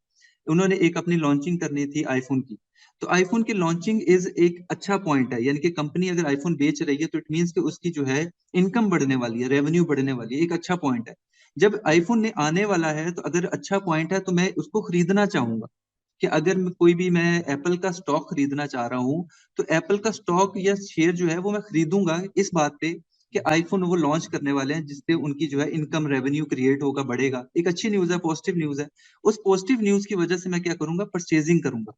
उन्होंने एक अपनी लॉन्चिंग करनी थी आईफोन की। तो आईफोन की लॉन्चिंग इज एक अच्छा पॉइंट है, यानी कि कंपनी अगर आईफोन बेच रही है तो इट मीन्स कि उसकी जो है इनकम बढ़ने वाली है, रेवेन्यू बढ़ने वाली है, एक अच्छा पॉइंट है। जब आईफोन ने आने वाला है तो अगर अच्छा पॉइंट है तो मैं उसको खरीदना चाहूंगा। कि अगर मैं एप्पल का स्टॉक खरीदना चाह रहा हूँ, तो एप्पल का स्टॉक या शेयर जो है वो मैं खरीदूंगा इस बात पे कि आईफोन वो लॉन्च करने वाले हैं, जिससे उनकी जो है इनकम रेवेन्यू क्रिएट होगा, बढ़ेगा। एक अच्छी न्यूज है, पॉजिटिव न्यूज है। उस पॉजिटिव न्यूज की वजह से मैं क्या करूंगा, परचेजिंग करूंगा।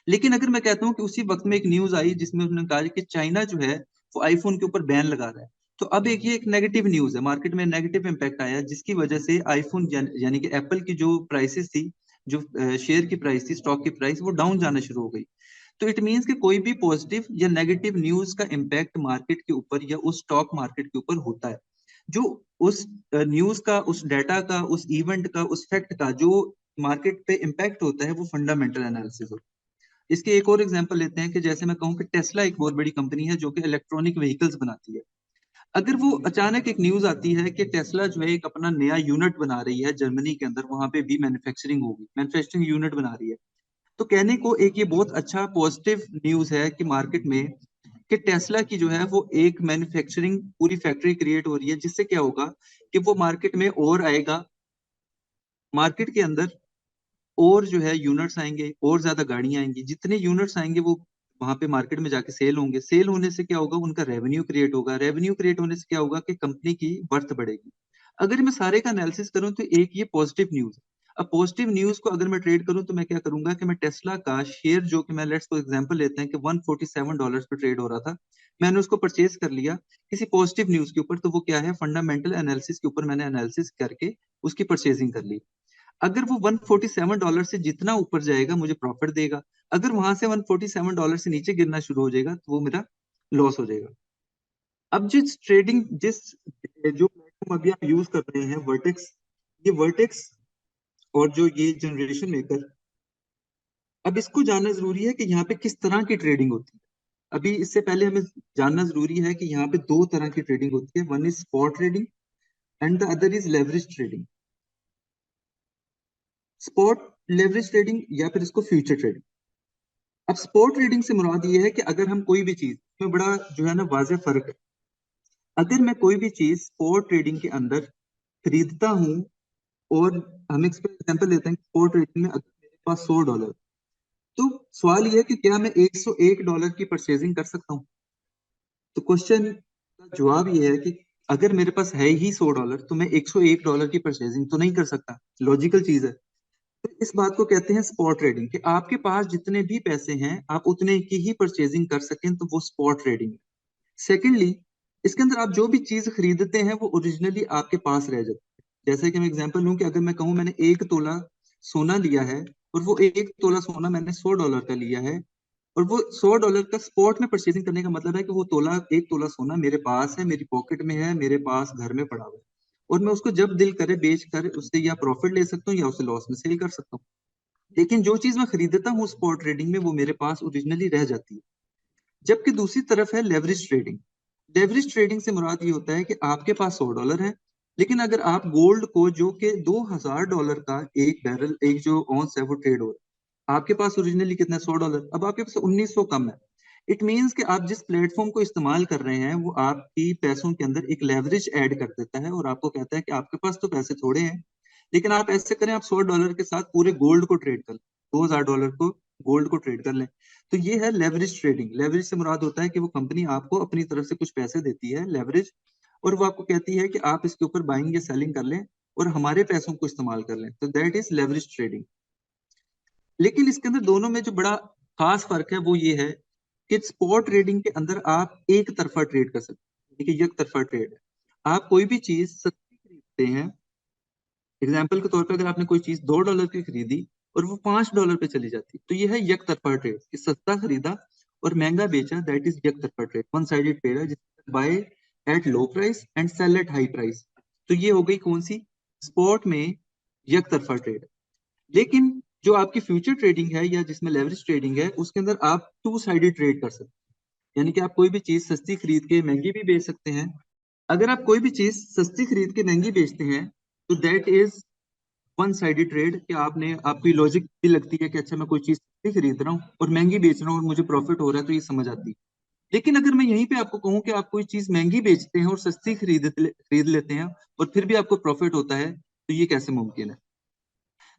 लेकिन अगर मैं कहता हूँ कि उसी वक्त में एक न्यूज आई जिसमें उन्होंने कहा कि चाइना जो है वो आईफोन के ऊपर बैन लगा रहा है, तो अब एक नेगेटिव न्यूज है, मार्केट में नेगेटिव इम्पैक्ट आया, जिसकी वजह से आईफोन यानी कि एप्पल की जो प्राइसेस थी, जो शेयर की प्राइस थी, स्टॉक की प्राइस, वो डाउन जाना शुरू हो गई। तो इट मीन्स कि कोई भी पॉजिटिव या नेगेटिव न्यूज का इम्पैक्ट मार्केट के ऊपर या उस स्टॉक मार्केट के ऊपर होता है। जो उस न्यूज का, उस डाटा का, उस इवेंट का, उस फैक्ट का जो मार्केट पे इम्पैक्ट होता है, वो फंडामेंटल एनालिसिस होता है। इसके एक और एग्जांपल लेते हैं कि जैसे मैं कहूँ कि टेस्ला एक बहुत बड़ी कंपनी है जो कि इलेक्ट्रॉनिक व्हीकल्स बनाती है। अगर वो अचानक एक न्यूज आती है कि टेस्ला जो है एक अपना नया यूनिट बना रही है जर्मनी के अंदर, वहां पे भी मैन्युफैक्चरिंग होगी, मैन्युफैक्चरिंग यूनिट बना रही है, तो कहने को एक ये बहुत अच्छा पॉजिटिव न्यूज है कि मार्केट में कि टेस्ला की जो है वो एक मैन्युफैक्चरिंग पूरी फैक्ट्री क्रिएट हो रही है, जिससे क्या होगा कि वो मार्केट में और आएगा, मार्केट के अंदर और जो है यूनिट्स आएंगे, और ज्यादा गाड़ियां आएंगी, जितने यूनिट्स आएंगे वो वहां पे मार्केट में जाके सेल होंगे, सेल होने से क्या होगा, उनका रेवेन्यू क्रिएट होगा, रेवेन्यू क्रिएट होने से क्या होगा कि कंपनी की वर्थ बढ़ेगी। अगर मैं सारे का एनालिसिस करूं तो एक ये पॉजिटिव न्यूज है। अब पॉजिटिव न्यूज को अगर मैं ट्रेड करूं तो मैं क्या करूंगा कि मैं टेस्ला का शेयर, जो कि मैं लेट्स फॉर एग्जांपल लेते हैं कि $147 पे ट्रेड हो रहा था, मैंने उसको परचेज कर लिया किसी पॉजिटिव न्यूज के ऊपर, तो वो क्या है, फंडामेंटल एनालिसिस के ऊपर मैंने एनालिसिस करके उसकी परचेजिंग कर ली। अगर वो $147 से जितना ऊपर जाएगा मुझे प्रॉफिट देगा, अगर वहां से $147 से नीचे गिरना शुरू हो जाएगा तो वो मेरा लॉस हो जाएगा। अब जिस जो प्लेटफॉर्म अभी आप यूज कर रहे हैं, वर्टेक्स, ये वर्टेक्स और जो ये जनरेशन मेकर, अब इसको जानना जरूरी है कि यहाँ पे किस तरह की ट्रेडिंग होती है। अभी इससे पहले हमें जानना जरूरी है कि यहाँ पे दो तरह की ट्रेडिंग होती है, one is spot trading and the other is leverage trading. Spot, leverage trading या फिर इसको फ्यूचर ट्रेडिंग। अब स्पॉट ट्रेडिंग से मुराद ये है कि अगर हम कोई भी चीज में बड़ा जो है ना वाज़ेह फर्क है, अगर मैं कोई भी चीज स्पॉट ट्रेडिंग के अंदर खरीदता हूँ, और हम इस पर एग्जांपल लेते हैं स्पॉट ट्रेडिंग में अगर मेरे पास $100, तो सवाल ये है कि क्या मैं $101 की परचेजिंग कर सकता हूँ। तो क्वेश्चन का जवाब ये है कि अगर मेरे पास है ही $100 तो मैं $101 की परचेजिंग तो नहीं कर सकता, लॉजिकल चीज है। तो इस बात को कहते हैं स्पॉट ट्रेडिंग, कि आपके पास जितने भी पैसे हैं आप उतने की ही परचेजिंग कर सकें, तो वो स्पॉट ट्रेडिंग है। सेकेंडली, इसके अंदर आप जो भी चीज खरीदते हैं वो ओरिजिनली आपके पास रह जाती है। जैसे कि मैं एग्जांपल लूं कि अगर मैं कहूं मैंने 1 तोला सोना लिया है, और वो 1 तोला सोना मैंने $100 का लिया है, और वो $100 का स्पॉट में परचेजिंग करने का मतलब है कि वो 1 तोला सोना मेरे पास है, मेरी पॉकेट में है, मेरे पास घर में पड़ा हुआ है, और मैं उसको जब दिल करे बेच कर उससे या प्रॉफिट ले सकता हूँ या उसे लॉस में सेल कर सकता हूँ। लेकिन जो चीज मैं खरीदता हूँ स्पॉट ट्रेडिंग में वो मेरे पास ओरिजिनली रह जाती है। जबकि दूसरी तरफ है लेवरेज ट्रेडिंग। लेवरेज ट्रेडिंग से मुराद ये होता है कि आपके पास $100 है, लेकिन अगर आप गोल्ड को, जो कि $2000 का एक बैरल, एक जो ऑन्स है, वो ट्रेड हो रहा है, आपके पास ओरिजिनली कितना है, $100, अब आपके पास 1900 कम है। इट मीन्स कि आप जिस प्लेटफॉर्म को इस्तेमाल कर रहे हैं वो आपकी पैसों के अंदर एक लेवरेज ऐड कर देता है, और आपको कहता है कि आपके पास तो पैसे थोड़े हैं, लेकिन आप ऐसे करें, आप $100 के साथ पूरे गोल्ड को ट्रेड कर लें, $2000 को गोल्ड को ट्रेड कर लें। तो ये है लेवरेज ट्रेडिंग। लेवरेज से मुराद होता है कि वो कंपनी आपको अपनी तरफ से कुछ पैसे देती है, लेवरेज, और वो आपको कहती है कि आप इसके ऊपर बाइंग या सेलिंग कर लें और हमारे पैसों को इस्तेमाल कर लें, तो दैट इज लेवरेज ट्रेडिंग। लेकिन इसके अंदर दोनों में जो बड़ा खास फर्क है वो ये है कि स्पॉट ट्रेडिंग के अंदर आप एक तरफा ट्रेड कर सकते हैं, यानी कि एक तरफा ट्रेड है। आप कोई भी चीज सस्ती खरीदते हैं, एग्जाम्पल के तौर पे अगर आपने कोई चीज $2 की खरीदी और वो $5 पे चली जाती, तो ये है एक तरफा ट्रेड, कि सस्ता खरीदा और महंगा बेचा, दैट इज एक तरफा ट्रेड, वन साइडेड ट्रेड है, जिसमें buy at low price and sell at high price. तो ये हो गई कौन सी, स्पॉट में एक तरफा ट्रेड। लेकिन जो आपकी फ्यूचर ट्रेडिंग है या जिसमें लेवरेज ट्रेडिंग है, उसके अंदर आप टू साइडेड ट्रेड कर सकते हैं, यानी कि आप कोई भी चीज सस्ती खरीद के महंगी भी बेच सकते हैं। अगर आप कोई भी चीज सस्ती खरीद के महंगी बेचते हैं तो that is one sided trade, कि आपने, आपकी लॉजिक भी लगती है कि अच्छा मैं कोई चीज सस्ती खरीद रहा हूँ और महंगी बेच रहा हूँ और मुझे प्रॉफिट हो रहा है, तो ये समझ आती है। लेकिन अगर मैं यहीं पे आपको कहूँ कि आप कोई चीज महंगी बेचते हैं और सस्ती खरीद लेते हैं और फिर भी आपको प्रॉफिट होता है, तो ये कैसे मुमकिन है।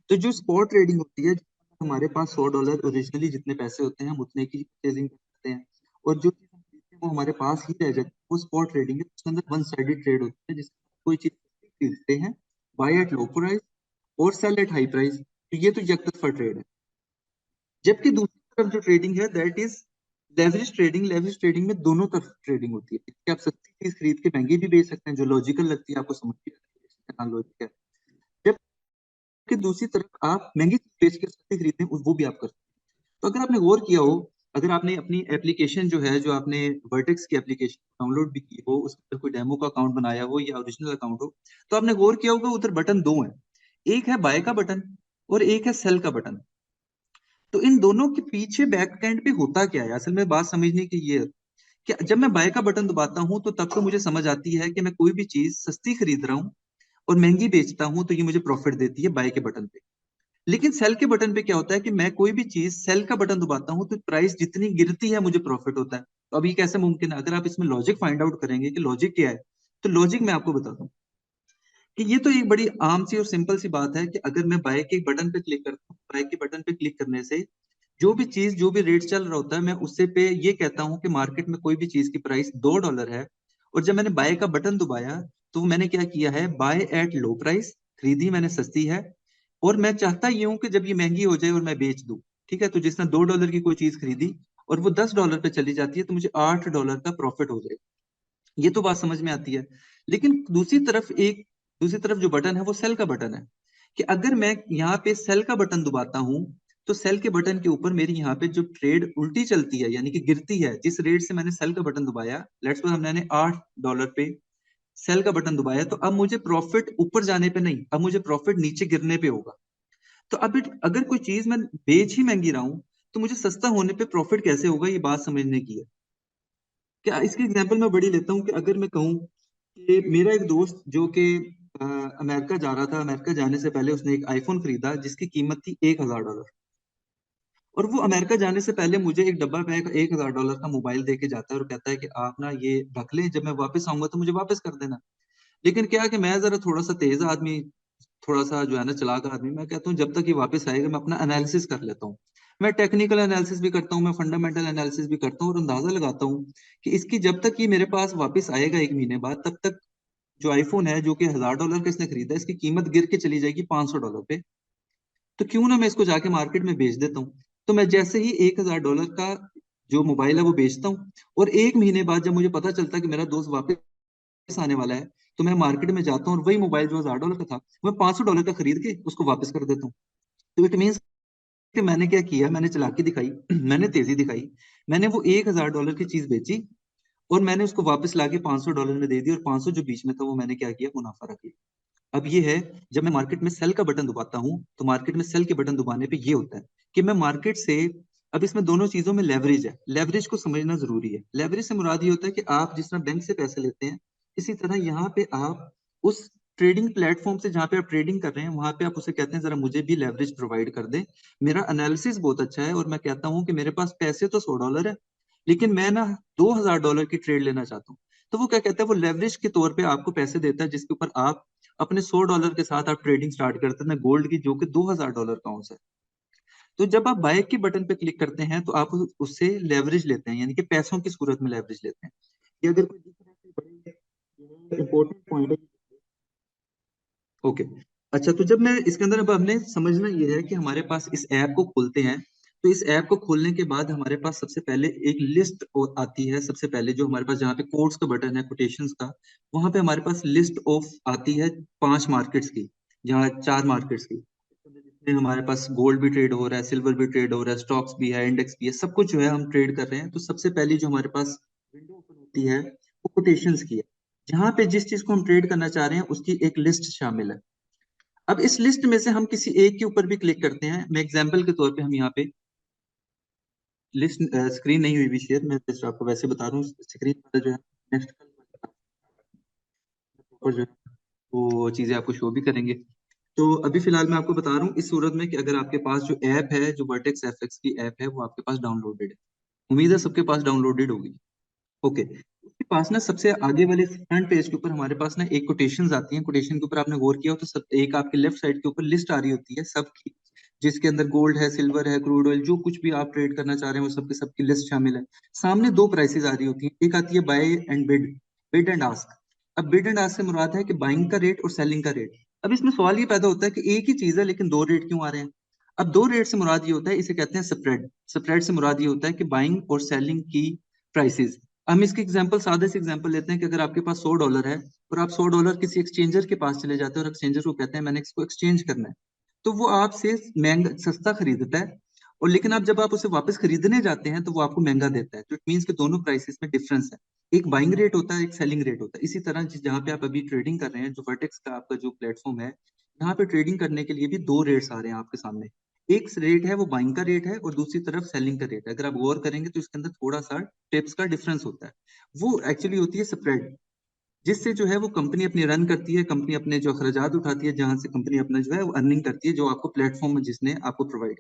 तो जो स्पॉट ट्रेडिंग होती है, हमारे पास $100 ओरिजिनली जितने पैसे होते हैं हम उतने की परचेजिंग करते हैं, और जो चीज हम खरीदते हैं वो हमारे पास ही रह जाती है, वो स्पॉट ट्रेडिंग है। उसके अंदर वन साइडेड ट्रेड होती है, जिसमें कोई चीज खरीदते हैं बाय एट लो प्राइस और सेल एट हाई प्राइस, तो ये तो एक तरफा ट्रेड है। जबकि दूसरी तरफ जो ट्रेडिंग है that is leverage trading. Leverage trading में दोनों तरफ ट्रेडिंग होती है, कि आप सस्ती चीज खरीद के महंगी भी बेच सकते हैं, जो लॉजिकल लगती है आपको, समझ भी आती है, हाँ लॉजिक है। जबकि दूसरी तरफ आप महंगी चीज बेच के सस्ती खरीदते हैं, वो भी आप कर सकते हैं। तो अगर आपने गौर किया हो, अगर आपने अपनी एप्लीकेशन जो है, जो आपने वर्टेक्स की एप्लीकेशन डाउनलोड भी की हो, उस पर कोई डेमो का अकाउंट बनाया हो या ओरिजिनल अकाउंट हो, तो आपने गौर किया होगा उधर बटन दो हैं। एक है बाय का बटन और एक है सेल का बटन। तो इन दोनों के पीछे बैक एंड पे होता क्या है, असल में बात समझने की ये है कि जब मैं बाय का बटन दबाता हूं तो तब तो मुझे समझ आती है कि मैं कोई भी चीज सस्ती खरीद रहा हूँ और महंगी बेचता हूं, तो ये मुझे प्रॉफिट देती है बाय के बटन पे। लेकिन सेल के बटन पे क्या होता है कि मैं कोई भी चीज सेल का बटन दबाता हूं तो प्राइस जितनी गिरती है मुझे प्रॉफिट होता है। तो अब ये कैसे मुमकिन है? अगर आप इसमें लॉजिक फाइंड आउट करेंगे कि लॉजिक क्या है, तो लॉजिक मैं आपको बताता हूँ कि ये तो एक बड़ी आम सी और सिंपल सी बात है कि अगर मैं बाय के बटन पे क्लिक करता हूँ, बाय के बटन पे क्लिक करने से जो भी चीज, जो भी रेट चल रहा होता है, मैं उससे पे ये कहता हूँ कि मार्केट में कोई भी चीज की प्राइस $2 है। और जब मैंने बाय का बटन दबाया तो मैंने क्या किया है, बाय एट लो प्राइस, खरीदी मैंने सस्ती है। और मैं चाहता ये हूं कि जब ये महंगी हो जाए और मैं बेच दूं। ठीक है, तो जिसने $2 की कोई चीज खरीदी और वो $10 पे चली जाती है तो मुझे $8 का प्रॉफिट हो जाए। ये तो बात समझ में आती है। लेकिन दूसरी तरफ जो बटन है वो सेल का बटन है, कि अगर मैं यहाँ पे सेल का बटन दबाता हूं तो सेल के बटन के ऊपर मेरी यहाँ पे जो ट्रेड उल्टी चलती है, यानी कि गिरती है, जिस रेट से मैंने सेल का बटन दबाया, लेट्स सपोज हमने $8 पे सेल का बटन दबाया, तो अब मुझे प्रॉफिट ऊपर जाने पे नहीं, अब मुझे प्रॉफिट नीचे गिरने पे होगा। तो अब अगर कोई चीज मैं बेच ही महंगी रहा हूं तो मुझे सस्ता होने पे प्रॉफिट कैसे होगा, ये बात समझने की है। क्या इसकी एग्जांपल मैं बड़ी लेता हूँ कि अगर मैं कहूँ कि मेरा एक दोस्त जो कि अमेरिका जा रहा था, अमेरिका जाने से पहले उसने एक आईफोन खरीदा जिसकी कीमत थी $1,000। और वो अमेरिका जाने से पहले मुझे एक डब्बा पैक $1,000 का मोबाइल दे के जाता है और कहता है कि आप ना ये रख लें, जब मैं वापस आऊंगा तो मुझे वापस कर देना। लेकिन क्या है कि मैं जरा थोड़ा सा तेज आदमी, थोड़ा सा जो है ना चालाक आदमी, मैं कहता हूँ जब तक ये वापस आएगा मैं अपना एनालिसिस कर लेता हूँ। मैं टेक्निकल एनालिसिस भी करता हूँ, मैं फंडामेंटल एनालिसिस भी करता हूँ और अंदाजा लगाता हूँ कि इसकी जब तक ये मेरे पास वापस आएगा 1 महीने बाद, तब तक जो आईफोन है जो कि $1,000 का इसने खरीदा, इसकी कीमत गिर के चली जाएगी $500 पे। तो क्यों ना मैं इसको जाके मार्केट में बेच देता हूँ। तो मैं जैसे ही $1,000 का जो मोबाइल है वो बेचता हूँ, और 1 महीने बाद जब मुझे पता चलता है कि मेरा दोस्त वापस आने वाला है, तो मैं मार्केट में जाता हूँ और वही मोबाइल जो $1,000 का था मैं $500 का खरीद के उसको वापस कर देता हूँ। तो इट मीन्स कि मैंने क्या किया, मैंने चालाकी दिखाई मैंने तेजी दिखाई। मैंने वो $1,000 की चीज बेची और मैंने उसको वापस लाके $500 में दे दी, और 500 जो बीच में था वो मैंने क्या किया, मुनाफा रख लिया। अब ये है, जब मैं मार्केट में सेल का बटन दबाता हूं तो मार्केट में सेल के बटन दबाने पे ये होता है कि मैं मार्केट से, अब इसमें दोनों चीजों में लेवरेज है, लेवरेज को समझना जरूरी है। लेवरेज से मुराद ये होता है कि आप जिस तरह बैंक से पैसे लेते हैं, इसी तरह यहाँ पे आप उस ट्रेडिंग प्लेटफॉर्म से जहाँ पे आप ट्रेडिंग कर रहे हैं वहां पे आप उसे कहते हैं जरा मुझे भी लेवरेज प्रोवाइड कर दे। मेरा एनालिसिस बहुत अच्छा है और मैं कहता हूँ कि मेरे पास पैसे तो $100 है, लेकिन मैं ना $2,000 की ट्रेड लेना चाहता हूँ। तो वो क्या कहता है, वो लेवरेज के तौर पे आपको पैसे देता है जिसके ऊपर आप अपने $100 के साथ आप ट्रेडिंग स्टार्ट करते हैं गोल्ड की, जो कि $2,000 का औंस है। तो जब आप बाय के बटन पे क्लिक करते हैं तो आप उससे लेवरेज लेते हैं, यानी कि पैसों की सूरत में लेवरेज लेते हैं। ये अगर कोई दिख रहा है तो बड़े इंपॉर्टेंट पॉइंट है। ओके। अच्छा, तो जब मैं इसके अंदर, अब हमने समझना ये है कि हमारे पास इस ऐप को खोलते हैं, तो इस ऐप को खोलने के बाद हमारे पास सबसे पहले एक लिस्ट आती है। सबसे पहले जो हमारे पास जहाँ पे कोड्स का बटन है, कोटेशंस का, वहां पे हमारे पास लिस्ट ऑफ आती है 5 मार्केट्स की, जहाँ 4 मार्केट्स की, जिसमें हमारे पास गोल्ड भी ट्रेड हो रहा है, सिल्वर भी ट्रेड हो रहा है, स्टॉक्स भी है, इंडेक्स भी है, सब कुछ जो है हम ट्रेड कर रहे हैं। तो सबसे पहली जो हमारे पास विंडो ओपन होती है वो कोटेशंस की है, जहाँ पे जिस चीज को हम ट्रेड करना चाह रहे हैं उसकी एक लिस्ट शामिल है। अब इस लिस्ट में से हम किसी एक के ऊपर भी क्लिक करते हैं। मैं एग्जांपल के तौर पे, हम यहाँ पे लिस्ट, स्क्रीन नहीं हुई भी शेयर, मैं जस्ट आपको वैसे बता रहा हूँ स्क्रीन पर जो है नेक्स्ट ऊपर जो है वो चीजें आपको शो भी करेंगे। तो अभी फिलहाल मैं आपको बता रहा हूँ इस सूरत में कि अगर आपके पास जो ऐप है, जो वर्टेक्स एफएक्स की ऐप है, वो आपके पास डाउनलोडेड है। उम्मीद है सबके पास डाउनलोडेड होगी। ओके। उसके पास ना सबसे आगे वाले फ्रंट पेज के ऊपर हमारे पास ना एक कोटेशंस आती हैं। कोटेशन के ऊपर आपने गौर किया हो तो सब एक आपके लेफ्ट साइड के ऊपर लिस्ट आ रही होती है सबकी, जिसके अंदर गोल्ड है, सिल्वर है, क्रूड ऑयल, जो कुछ भी आप ट्रेड करना चाह रहे हैं वो सबके सबकी लिस्ट शामिल है। सामने दो प्राइसेस आ रही होती हैं, एक आती है buy and bid, bid and ask. अब बिड एंड आस्क से मुराद है कि बाइंग का रेट और सेलिंग का रेट। अब इसमें सवाल ये पैदा होता है कि एक ही चीज है लेकिन दो रेट क्यों आ रहे हैं। अब दो रेट से मुराद ये होता है, इसे कहते हैं स्प्रेड। स्प्रेड से मुराद ये होता है कि बाइंग और सेलिंग की प्राइसेस। हम इसकी एग्जांपल, सादे से एग्जांपल लेते हैं कि अगर आपके पास $100 है और आप $100 किसी एक्सचेंजर के पास चले जाते हैं और एक्सचेंजर को कहते हैं मैंने इसको एक्सचेंज करना है, तो वो आपसे महंगा सस्ता खरीदता है और लेकिन आप जब आप उसे वापस खरीदने जाते हैं तो वो आपको महंगा देता है। तो इट मीन्स कि दोनों प्राइसेस में डिफरेंस है। एक बाइंग रेट होता है, एक सेलिंग रेट होता है। इसी तरह जहाँ पे आप अभी ट्रेडिंग कर रहे हैं, जो वर्टेक्स का आपका जो प्लेटफॉर्म है, यहाँ पे ट्रेडिंग करने के लिए भी दो रेट्स आ रहे हैं आपके सामने। एक रेट है वो बाइंग का रेट है, और दूसरी तरफ सेलिंग का रेट है। अगर आप गौर करेंगे तो इसके अंदर थोड़ा सा टिप्स का डिफरेंस होता है। वो एक्चुअली होती है स्प्रेड, जिससे जो है वो कंपनी अपनी रन करती है, कंपनी अपने जो अखराजात उठाती है, जहां से कंपनी अपना जो है वो अर्निंग करती है, जो आपको प्लेटफॉर्म में जिसने आपको प्रोवाइड।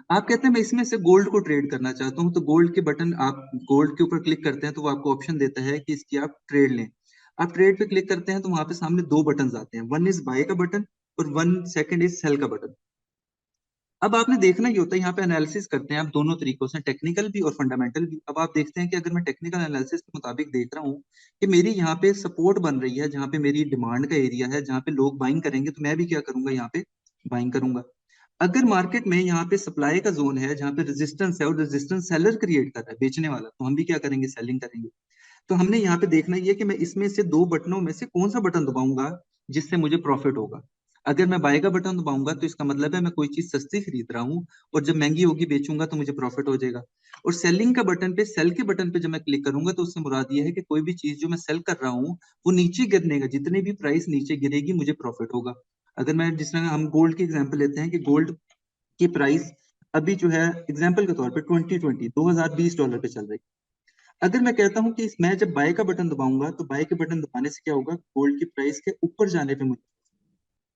आप कहते हैं मैं इसमें से गोल्ड को ट्रेड करना चाहता हूँ, तो गोल्ड के बटन आप गोल्ड के ऊपर क्लिक करते हैं तो वो आपको ऑप्शन देता है कि इसकी आप ट्रेड लें। आप ट्रेड पे क्लिक करते हैं तो वहां पे सामने दो बटन आते हैं, वन इज बाय का बटन और वन सेकंड इज सेल का बटन। अब आपने देखना ही होता है, यहाँ पे एनालिसिस करते हैं आप दोनों तरीकों से, टेक्निकल भी और फंडामेंटल भी। अब आप देखते हैं कि अगर मैं टेक्निकल एनालिसिस के मुताबिक देख रहा हूँ कि मेरी यहाँ पे सपोर्ट बन रही है, जहाँ पे मेरी डिमांड का एरिया है, जहाँ पे लोग बाइंग करेंगे, तो मैं भी क्या करूंगा, यहाँ पे बाइंग करूंगा। अगर मार्केट में यहाँ पे सप्लाई का जोन है, जहाँ पे रेजिस्टेंस है, और रेजिस्टेंस सेलर क्रिएट कर रहा है, बेचने वाला, तो हम भी क्या करेंगे, सेलिंग करेंगे। तो हमने यहाँ पे देखना ये है कि मैं इसमें से दो बटनों में से कौन सा बटन दबाऊंगा जिससे मुझे प्रॉफिट होगा। अगर मैं बाय का बटन दबाऊंगा तो इसका मतलब है मैं कोई चीज सस्ती खरीद रहा हूँ, और जब महंगी होगी बेचूंगा तो मुझे प्रॉफिट हो जाएगा। और सेलिंग का बटन पे, सेल के बटन पे जब मैं क्लिक करूंगा तो उससे मुराद ये है कि कोई भी चीज जो मैं सेल कर रहा हूँ वो नीचे गिरने का, जितनी भी प्राइस नीचे गिरेगी मुझे प्रॉफिट होगा। अगर मैं, जिस तरह हम गोल्ड की एग्जाम्पल लेते हैं कि गोल्ड की प्राइस अभी जो है एग्जाम्पल के तौर पे 2020 पे चल रही है। अगर मैं कहता हूं कि मैं जब बाय का बटन दबाऊंगा तो बाय के बटन दबाने से क्या होगा, गोल्ड की प्राइस के ऊपर जाने पे मुझे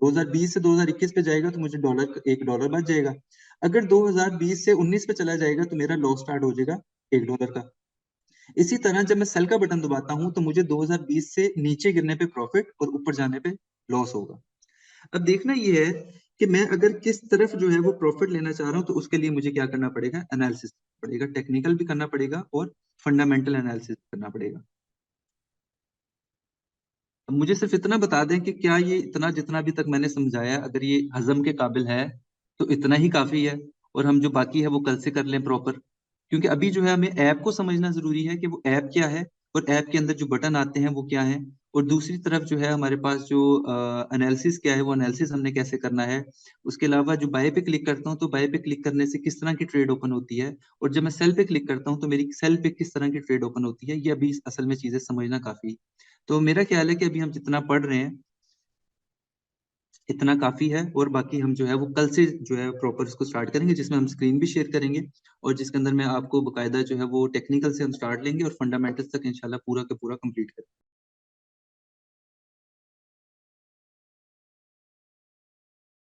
2020 से 2021 पे जाएगा तो मुझे $1 बच जाएगा। अगर 2020 से 19 पे चला जाएगा तो मेरा लॉस स्टार्ट हो जाएगा $1 का। इसी तरह जब मैं सेल का बटन दबाता हूं तो मुझे 2020 से नीचे गिरने पे प्रॉफिट और ऊपर जाने पे लॉस होगा। अब देखना ये है कि मैं अगर किस तरफ जो है वो प्रॉफिट लेना चाह रहा हूँ, तो उसके लिए मुझे क्या करना पड़ेगा, एनालिसिस पड़ेगा, टेक्निकल भी करना पड़ेगा और फंडामेंटल एनालिसिस करना पड़ेगा। अब मुझे सिर्फ इतना बता दें कि क्या ये इतना जितना अभी तक मैंने समझाया, अगर ये हजम के काबिल है तो इतना ही काफी है, और हम जो बाकी है वो कल से कर लें प्रॉपर। क्योंकि अभी जो है हमें ऐप को समझना जरूरी है कि वो ऐप क्या है, और ऐप के अंदर जो बटन आते हैं वो क्या है, और दूसरी तरफ जो है हमारे पास जो एनालिसिस क्या है, वो एनालिसिस हमने कैसे करना है। उसके अलावा जो बाय पे क्लिक करता हूँ तो बाय पे क्लिक करने से किस तरह की ट्रेड ओपन होती है, और जब मैं सेल पे क्लिक करता हूँ तो मेरी सेल पे किस तरह की ट्रेड ओपन होती है, ये अभी असल में चीजें समझना काफी। तो मेरा ख्याल है कि अभी हम जितना पढ़ रहे हैं इतना काफी है, और बाकी हम जो है वो कल से जो है प्रॉपर इसको स्टार्ट करेंगे, जिसमें हम स्क्रीन भी शेयर करेंगे, और जिसके अंदर मैं आपको बकायदा जो है वो टेक्निकल से हम स्टार्ट लेंगे और फंडामेंटल्स तक इंशाल्लाह पूरा का पूरा कंप्लीट करेंगे।